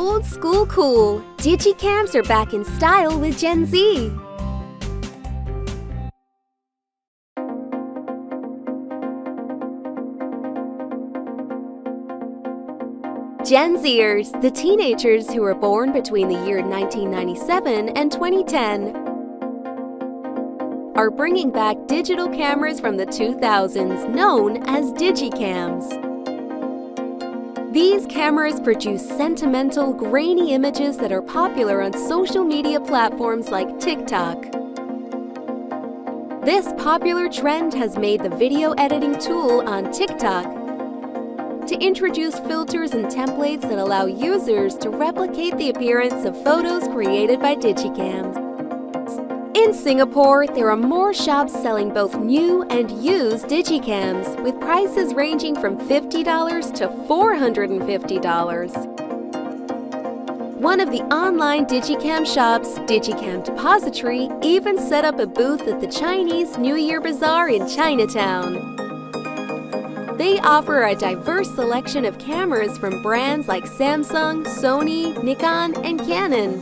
Old school cool, digicams are back in style with Gen Z. Gen Zers, the teenagers who were born between the year 1997 and 2010, are bringing back digital cameras from the 2000s known as digicams. These cameras produce sentimental, grainy images that are popular on social media platforms like TikTok. This popular trend has made the video editing tool on TikTok to introduce filters and templates that allow users to replicate the appearance of photos created by digicams. In Singapore, there are more shops selling both new and used digicams, with prices ranging from $50 to $450. One of the online digicam shops, Digicam Depository, even set up a booth at the Chinese New Year Bazaar in Chinatown. They offer a diverse selection of cameras from brands like Samsung, Sony, Nikon, and Canon.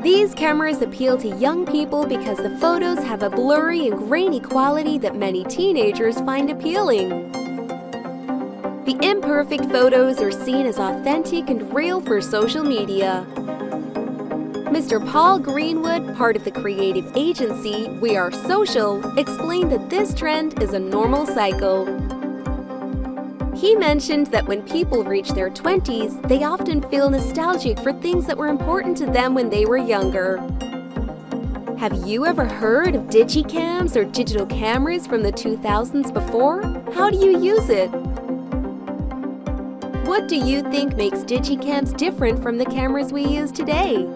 These cameras appeal to young people because the photos have a blurry and grainy quality that many teenagers find appealing. The imperfect photos are seen as authentic and real for social media. Mr. Paul Greenwood, part of the creative agency We Are Social, explained that this trend is a normal cycle. He mentioned that when people reach their 20s, they often feel nostalgic for things that were important to them when they were younger. Have you ever heard of digicams or digital cameras from the 2000s before? How do you use it? What do you think makes digicams different from the cameras we use today?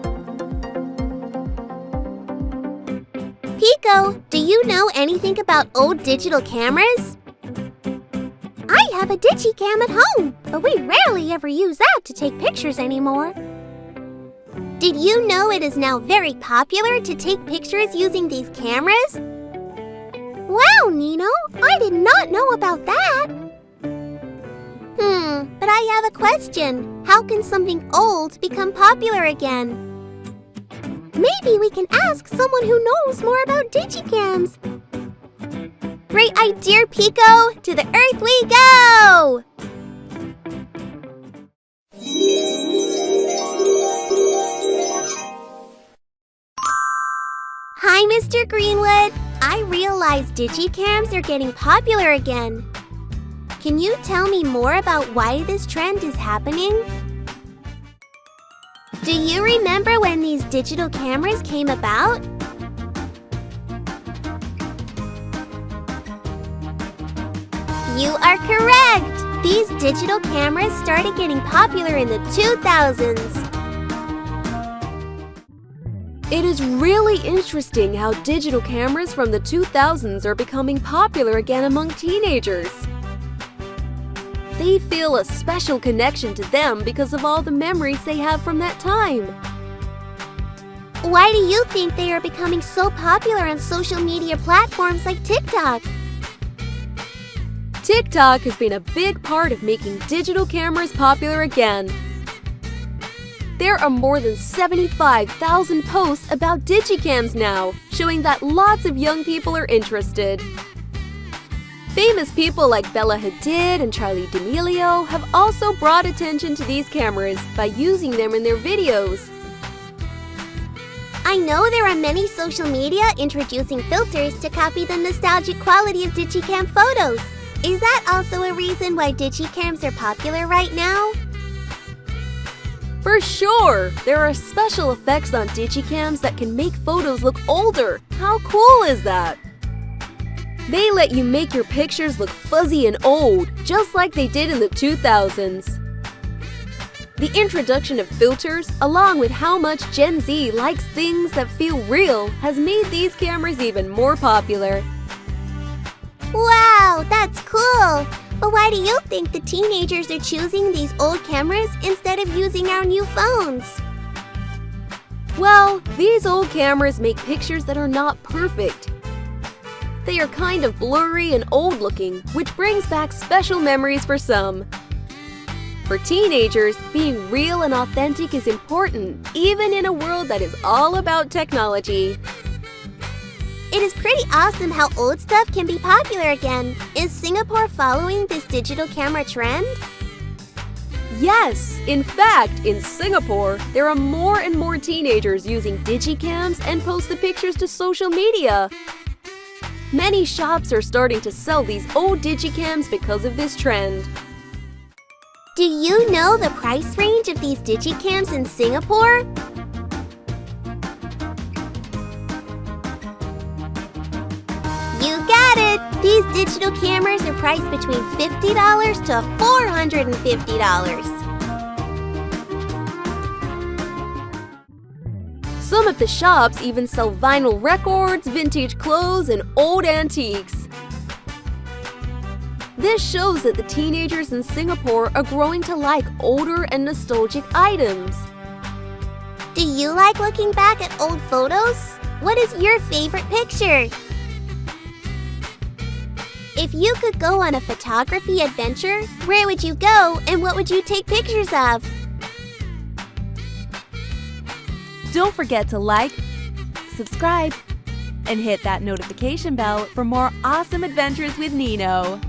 Pico, do you know anything about old digital cameras? I have a digicam at home, but we rarely ever use that to take pictures anymore. Did you know it is now very popular to take pictures using these cameras? Wow, Nino, I did not know about that. But I have a question. How can something old become popular again? Maybe we can ask someone who knows more about digicams. Great idea, Pico! To the Earth we go! Hi, Mr. Greenwood. I realize digicams are getting popular again. Can you tell me more about why this trend is happening? Do you remember when these digital cameras came about? You are correct! These digital cameras started getting popular in the 2000s. It is really interesting how digital cameras from the 2000s are becoming popular again among teenagers. They feel a special connection to them because of all the memories they have from that time. Why do you think they are becoming so popular on social media platforms like TikTok? TikTok has been a big part of making digital cameras popular again. There are more than 75,000 posts about digicams now, showing that lots of young people are interested. Famous people like Bella Hadid and Charli D'Amelio have also brought attention to these cameras by using them in their videos. I know there are many social media introducing filters to copy the nostalgic quality of digicam photos. Is that also a reason why digicams are popular right now? For sure! There are special effects on digicams that can make photos look older. How cool is that? They let you make your pictures look fuzzy and old, just like they did in the 2000s. The introduction of filters, along with how much Gen Z likes things that feel real, has made these cameras even more popular. Wow, that's cool! But why do you think the teenagers are choosing these old cameras instead of using our new phones? Well, these old cameras make pictures that are not perfect. They are kind of blurry and old-looking, which brings back special memories for some. For teenagers, being real and authentic is important, even in a world that is all about technology. It is pretty awesome how old stuff can be popular again. Is Singapore following this digital camera trend? Yes! In fact, in Singapore, there are more and more teenagers using digicams and post the pictures to social media. Many shops are starting to sell these old digicams because of this trend. Do you know the price range of these digicams in Singapore? You got it! These digital cameras are priced between $50 to $450. Some of the shops even sell vinyl records, vintage clothes, and old antiques. This shows that the teenagers in Singapore are growing to like older and nostalgic items. Do you like looking back at old photos? What is your favorite picture? If you could go on a photography adventure, where would you go and what would you take pictures of? Don't forget to like, subscribe, and hit that notification bell for more awesome adventures with Nino.